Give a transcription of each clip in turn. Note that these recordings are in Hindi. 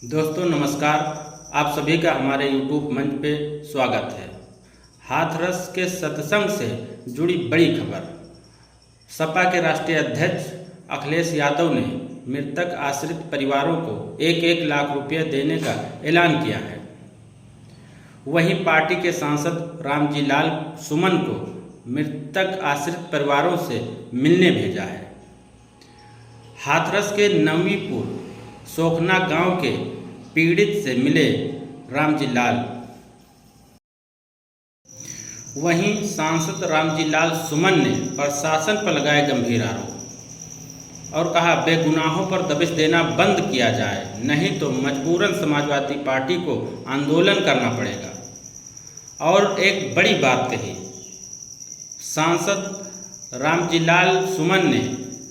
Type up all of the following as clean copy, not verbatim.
दोस्तों नमस्कार। आप सभी का हमारे YouTube मंच पे स्वागत है। हाथरस के सत्संग से जुड़ी बड़ी खबर। सपा के राष्ट्रीय अध्यक्ष अखिलेश यादव ने मृतक आश्रित परिवारों को 1-1 लाख रुपये देने का ऐलान किया है। वहीं पार्टी के सांसद रामजी लाल सुमन को मृतक आश्रित परिवारों से मिलने भेजा है। हाथरस के नवीपुर सोखना गांव के पीड़ित से मिले रामजी लाल। वहीं सांसद रामजी लाल सुमन ने प्रशासन पर लगाए गंभीर आरोप और कहा बेगुनाहों पर दबिश देना बंद किया जाए, नहीं तो मजबूरन समाजवादी पार्टी को आंदोलन करना पड़ेगा। और एक बड़ी बात कही सांसद रामजी लाल सुमन ने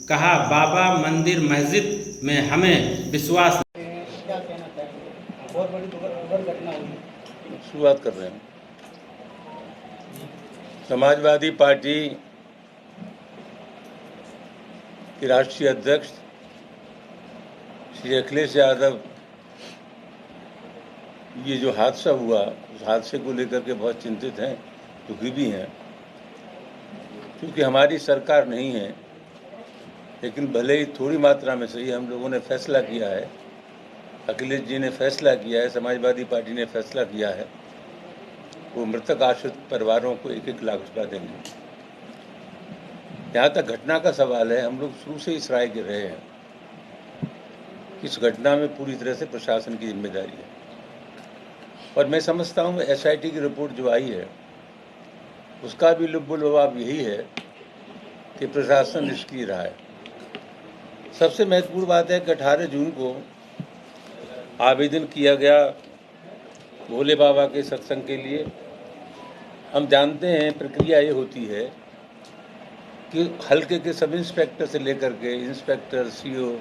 कहा, बाबा मंदिर मस्जिद में हमें विश्वास। बहुत बड़ी दुर्घटना हुई। शुरुआत कर रहे हैं। समाजवादी पार्टी के राष्ट्रीय अध्यक्ष श्री अखिलेश यादव, ये जो हादसा हुआ उस हादसे को लेकर के बहुत चिंतित हैं, दुखी भी हैं। क्योंकि हमारी सरकार नहीं है, लेकिन भले ही थोड़ी मात्रा में सही हम लोगों ने फैसला किया है, अखिलेश जी ने फैसला किया है, समाजवादी पार्टी ने फैसला किया है, वो मृतक आश्रित परिवारों को 1-1 लाख रुपया देंगे। जहाँ तक घटना का सवाल है, हम लोग शुरू से इस राय के रहे हैं कि इस घटना में पूरी तरह से प्रशासन की जिम्मेदारी है। और मैं समझता हूँ SIT की रिपोर्ट जो आई है उसका भी लुब्बुल लबाब यही है कि प्रशासन निष्क्रिय रहा है। सबसे महत्वपूर्ण बात है कि 18 जून को आवेदन किया गया भोले बाबा के सत्संग के लिए। हम जानते हैं प्रक्रिया ये होती है कि हल्के के सब इंस्पेक्टर से लेकर के इंस्पेक्टर, CO,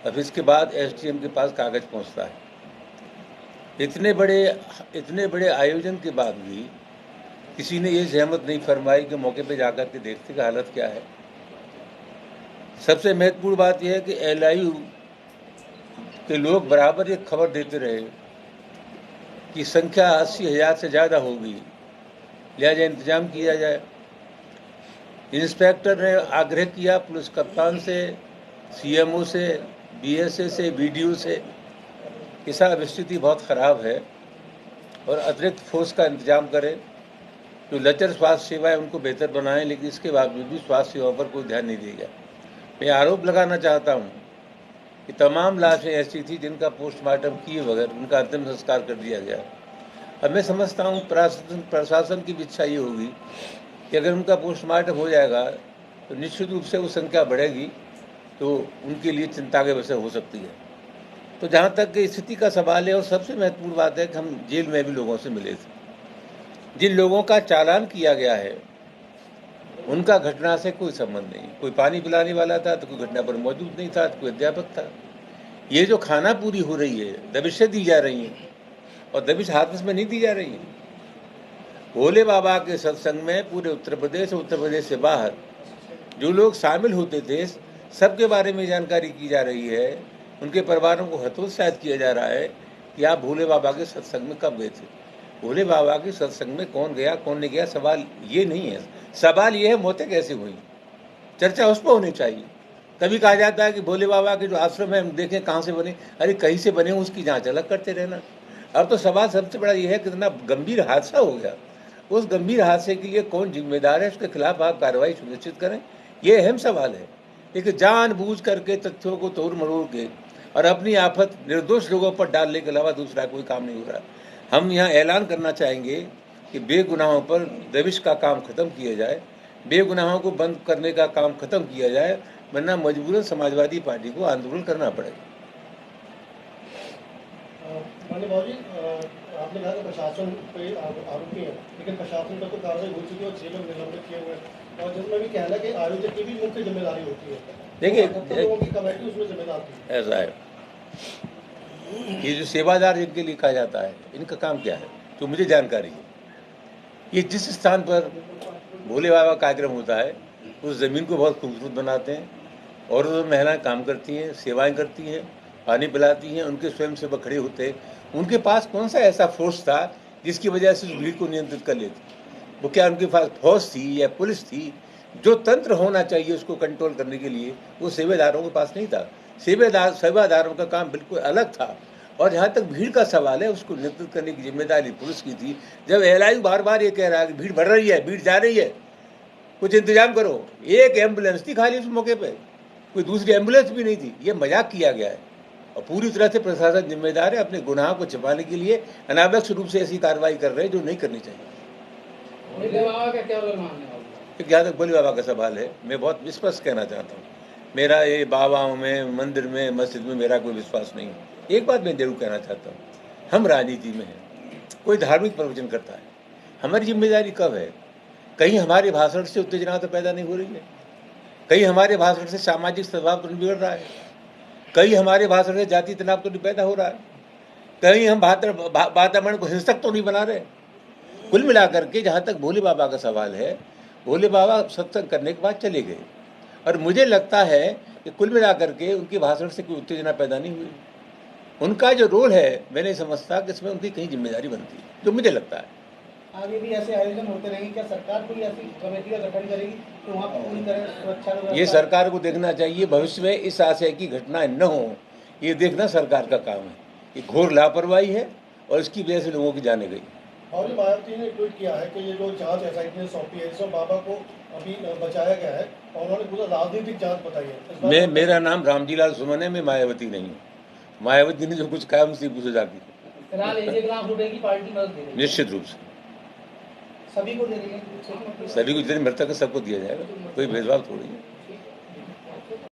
अब इसके बाद SDM के पास कागज पहुंचता है। इतने बड़े आयोजन के बाद भी किसी ने ये सहमत नहीं फरमाई कि मौके पे जाकर के देखते कि हालत क्या है। सबसे महत्वपूर्ण बात यह है कि LIU के लोग बराबर ये खबर देते रहे कि संख्या 80,000 से ज़्यादा होगी, लिहाजा इंतजाम किया जाए। इंस्पेक्टर ने आग्रह किया पुलिस कप्तान से, CMO से, BSA से, BDO से कि साहब स्थिति बहुत ख़राब है और अतिरिक्त फोर्स का इंतजाम करें, जो लचर स्वास्थ्य सेवा है उनको बेहतर बनाएं। लेकिन इसके बावजूद भी स्वास्थ्य सेवाओं पर कोई ध्यान नहीं दिया गया। मैं आरोप लगाना चाहता हूँ कि तमाम लाशें ऐसी थी जिनका पोस्टमार्टम किए बगैर उनका अंतिम संस्कार कर दिया गया। अब मैं समझता हूँ प्रशासन की भी इच्छा ये होगी कि अगर उनका पोस्टमार्टम हो जाएगा तो निश्चित रूप से वो संख्या बढ़ेगी, तो उनके लिए चिंता के विषय हो सकती है। तो जहाँ तक कि स्थिति का सवाल है, और सबसे महत्वपूर्ण बात है कि हम जेल में भी लोगों से मिले थे। जिन लोगों का चालान किया गया है उनका घटना से कोई संबंध नहीं। कोई पानी पिलाने वाला था तो कोई घटना पर मौजूद नहीं था, तो कोई अध्यापक था। ये जो खाना पूरी हो रही है, दबिशें दी जा रही हैं, और दबिश हाथरस में नहीं दी जा रही है। भोले बाबा के सत्संग में पूरे उत्तर प्रदेश से बाहर जो लोग शामिल होते थे, सबके बारे में जानकारी की जा रही है। उनके परिवारों को हतोत्साहित किया जा रहा है कि आप भोले बाबा के सत्संग में कब गए थे। भोले बाबा के सत्संग में कौन गया कौन नहीं गया, सवाल ये नहीं है। सवाल ये है मौतें कैसे हुई, चर्चा उस पर होनी चाहिए। कभी कहा जाता है कि भोले बाबा के जो आश्रम है हम देखें कहाँ से बने, अरे कहीं से बने उसकी जांच अलग करते रहना। अब तो सवाल सबसे बड़ा ये है कितना गंभीर हादसा हो गया, उस गंभीर हादसे के लिए कौन जिम्मेदार है, उसके खिलाफ आप कार्रवाई सुनिश्चित करें, ये अहम सवाल है। लेकिन जानबूझ करके तथ्यों को तोड़ मरोड़ के और अपनी आफत निर्दोष लोगों पर डालने के अलावा दूसरा कोई काम नहीं हो रहा। हम यहाँ ऐलान करना चाहेंगे कि बेगुनाहों पर दबिश का काम खत्म किया जाए, बेगुनाहों को बंद करने का काम खत्म किया जाए, वरना मजबूरन समाजवादी पार्टी को आंदोलन करना पड़ेगा। आपने कहा कि प्रशासन पे आरोपी है, लेकिन प्रशासन पर तो कार्रवाई हो चुकी है और 6 लोग निलंबित किए हुए हैं, और जिसमें भी कहना है कि आयोजक की भी मुख्य जिम्मेदारी होती है। देखिए लोगों की कमेटी उसमें जिम्मेदार थी। ऐसा है, ये जो सेवादार जिनके लिए कहा जाता है, इनका काम क्या है, तो मुझे जानकारी है। ये जिस स्थान पर भोले बाबा का कार्यक्रम होता है उस ज़मीन को बहुत खूबसूरत बनाते हैं, और महिलाएं काम करती हैं, सेवाएं करती हैं, पानी पिलाती हैं, उनके स्वयंसेवक खड़े होते हैं। उनके पास कौन सा ऐसा फोर्स था जिसकी वजह से उस भीड़ को नियंत्रित कर लेते? वो क्या उनके पास फौज थी या पुलिस थी? जो तंत्र होना चाहिए उसको कंट्रोल करने के लिए वो सेवादारों के पास नहीं था। सेवादारों का काम बिल्कुल अलग था। और जहाँ तक भीड़ का सवाल है, उसको नियंत्रित करने की जिम्मेदारी पुलिस की थी। जब एएलआई बार बार ये कह रहा है कि भीड़ बढ़ रही है, भीड़ जा रही है, कुछ इंतजाम करो, एक एम्बुलेंस थी खाली उस मौके पे, कोई दूसरी एम्बुलेंस भी नहीं थी। ये मजाक किया गया है और पूरी तरह से प्रशासन जिम्मेदार है। अपने गुनाह को छिपाने के लिए अनावश्यक रूप से ऐसी कार्रवाई कर रहे हैं जो नहीं करनी चाहिए। जहाँ तक भोले बाबा का सवाल है, मैं बहुत विश्वास कहना चाहता हूँ। मेरा ये बाबाओं में, मंदिर में, मस्जिद में मेरा कोई विश्वास नहीं है। एक बात मैं जरूर कहना चाहता हूँ, हम राजनीति में हैं, कोई धार्मिक प्रवचन करता है, हमारी जिम्मेदारी कब है? कहीं हमारे भाषण से उत्तेजना तो पैदा नहीं हो रही है, कहीं हमारे भाषण से सामाजिक सद्भाव तो नहीं बिगड़ रहा है, कहीं हमारे भाषण से जाति तनाव तो नहीं पैदा हो रहा है, कहीं हम वातावरण को हिंसक तो नहीं बना रहे। कुल मिलाकर के जहाँ तक भोले बाबा का सवाल है, भोले बाबा सत्संग करने के बाद चले गए और मुझे लगता है कि कुल मिलाकर के उनके भाषण से कोई उत्तेजना पैदा नहीं हुई। उनका जो रोल है, मैं नहीं समझता कि इसमें उनकी कहीं जिम्मेदारी बनती है, जो मुझे लगता है। आगे भी ऐसे आयोजन होते रहेंगे? क्या सरकार कोई ऐसी कमेटी का गठन करेगी तो वहाँ पर पूरी तरह सुरक्षा? ये सरकार को देखना चाहिए। भविष्य में इस आशय की घटनाएं न हो, ये देखना सरकार का काम है। ये घोर लापरवाही है और इसकी वजह से लोगों की जाने गई। और मायावती ने ट्वीट किया है कि ये जो जांच एसआईटी ने सौंपी है, इसमें बाबा को अभी बचाया गया है और उन्होंने पूरा राजनीतिक जांच बताई है। मेरा नाम रामजीलाल सुमन है, मैं मायावती नहीं हूँ। मायावती ने जो कुछ कहा उनसे पूछो जाके। निश्चित रूप से सभी को दे रही है, सभी को जितने मृतक है सबको दिया जाएगा, कोई भेदभाव थोड़ी है।